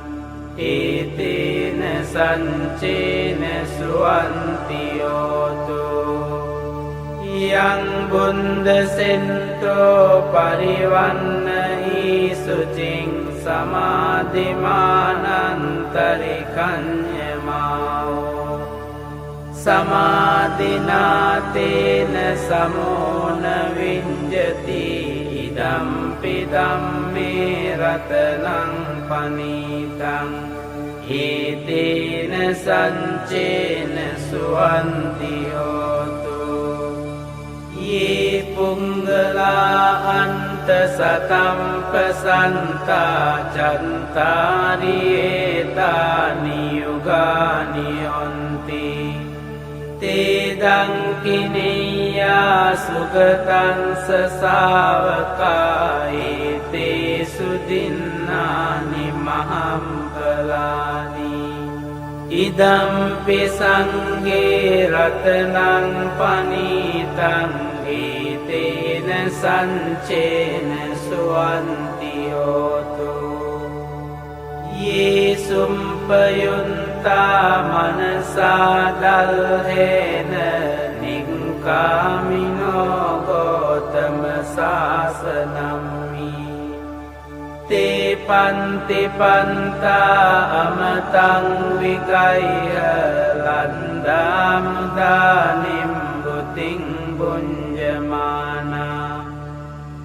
etena sancena suwantiyoto yang bunda sento parivannahi sucing samadhimanantarikanyamao samadhinatena samona vinjati idampi dhamme ratanang panitang etena sancena suwantiyoto ye punggala anta satampasanta cantari etani yugani onti tedang kiniya sugatan sasavaka ete sudinnani mahampalani idampi sangge ratanang panitang etena sancena suwantiyoto ye sumpayunta manasa dalhena nikkamino gotama sasanammi te panti panta amatang vigaya landam danim buting bunjamana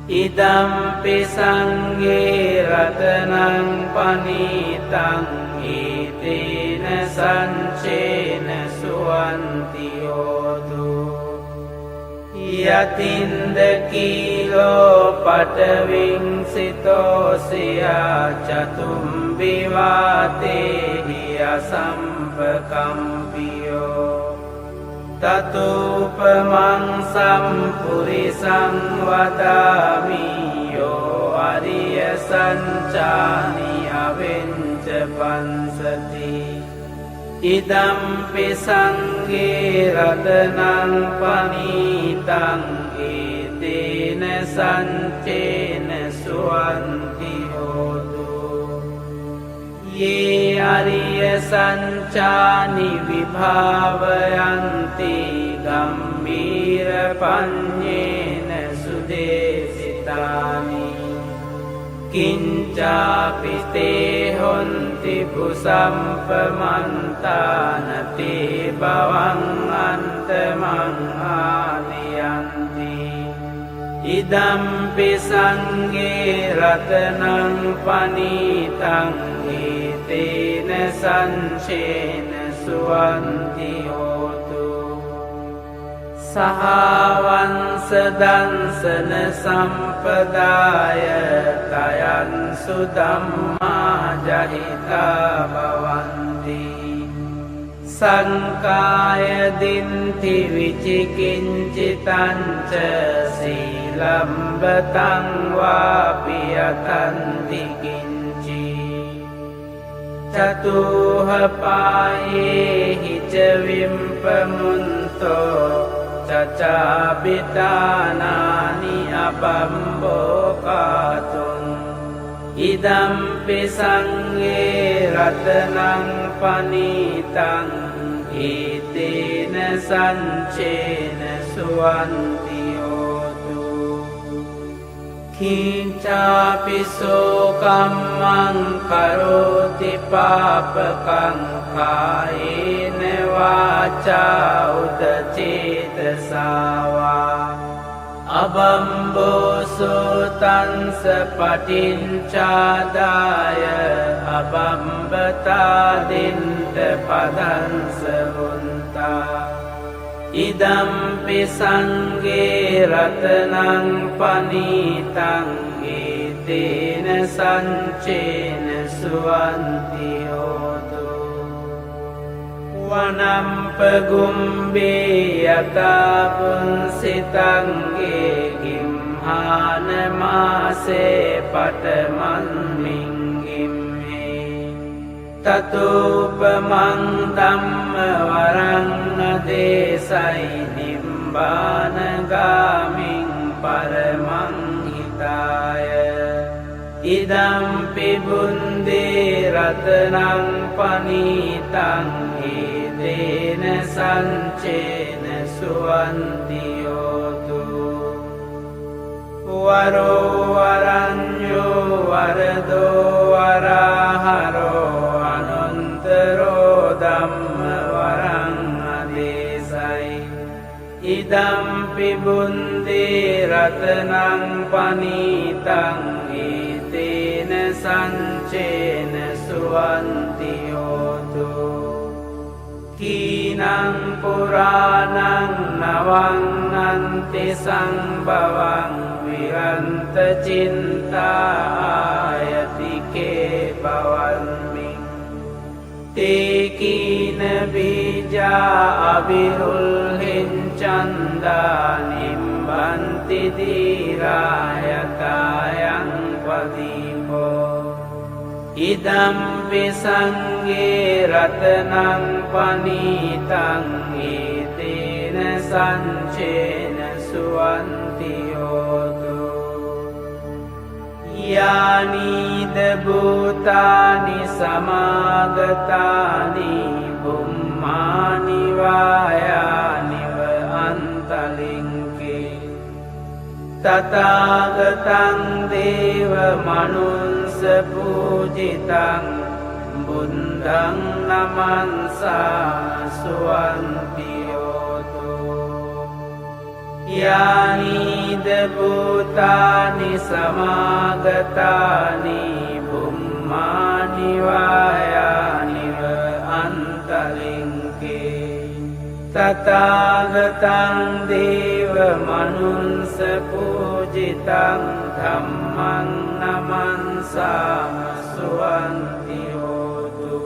idampi sangge ratanang panitang etena sancena suwantiyoto yatinda kilo pataving sitosya chatumbiwate hiya sampakampiyo tatupamang sampurisang vadami yo ariya sanchani avenca pansati idampi sangge ratanang panitang etena sancena suwantiyoto ye ariya sanchani vibhavayanti gambhira panyena sudesitani kincapi te honti pusampamantana te bawang antamang aliyanti idampi sangge ratanang panitang etena sancena suwantiyoto sahavansa dansana sampadaya tayan sudamma jahita bhavanti සංකාය දින්ති විචිකිංචිතංච සීලම්බතං වාපි යතන්ති කිංචි චතුහ පායේහි ච විම්පමුන්තෝ චචාබිතානානි අබම්බෝකාතුං ඉදම්පි සංඝේ රතනං පනීතං ඒතේන සංචේන සුවන්ති හෝතු කිංචාපිසෝ කම්මං කරෝති පාපකං කායේන වාචා උදචේතසාවා අබම්බෝසෝ තංස පටිංචාදාය අබම්බතාදින්ට පදංස හොන්තා ඉදම්පි සංඝේ රතනං පනීතං ඒතේන සංචේන සුවන්ති හෝතු වනම්පගුම්බේ යතා පුන්සිතංගේ ගිම්හානමාසේ පටමන්මින්ගිම්හේ තතෝපමං ධම්ම වරං අදේසයි නිම්බානගාමින් පරමං හිතාය ඉදම්පි බුන්දේ රතනං පනීතං ඒතේන සංචේන සුවන්ති හෝතු වරෝ වරඤ්ඤෝ වරදෝ වරහරෝ අනන්තරෝ ධම්ම වරං අදේසයි ඉදම්පි බුන්දේ රතනං පනීතං ඒතේන සංචේන සුවන්ති හෝතු කීනං පුරාණං නවං අන්ති සංභවං විරන්ත චින්තායතිකේ භවන්මින් තේකීන බීජා අවිරුල්හිං චන්දා නිම්බන්ති දීරායතායං පදීපෝ ඉදම්පි සංඝේ රතනං පනීතං ඒතේන සංචේන සුවන්ති හෝතු යානීද භූතානි සමාගතානි බුම්මානි වායානිව අන්තලින්කේ තථාගතං දේව මනුස්ස පූජිතං බුද්ධං නමන්සා සුවන්ති හෝතු යානීද භූතානි සමාගතානි බුම්මානි වායානිව අන්තලින්කේ තථාගතං දේව මනුස්ස පූජිතං ධම්මං නමන්සාම සුවන්ති හෝතු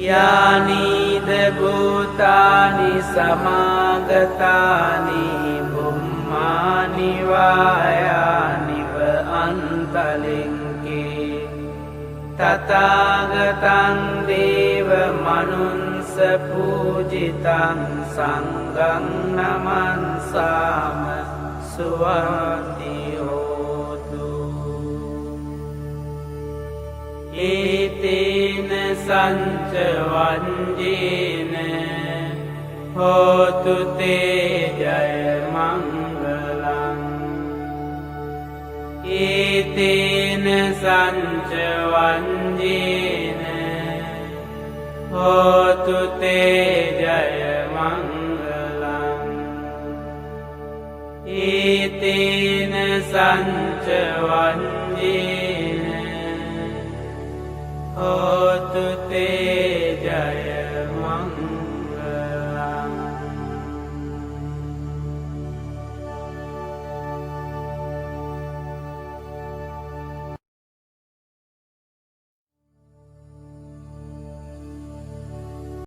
යානීද භූතානි සමාගතානි බුම්මානි වායානිව අන්තලින්කේ තථාගතං දේව මනුස්ස පූජිතං සංඝං නමන්සාම සුවන්ති හෝතු ඒතේන සංච වංජේන හෝතු තේ ජය මංගලං ඒතේන සංච වංජේන හෝතු තේ ජය මංගලං ඒතේන සංච වංජේන හෝතු තේ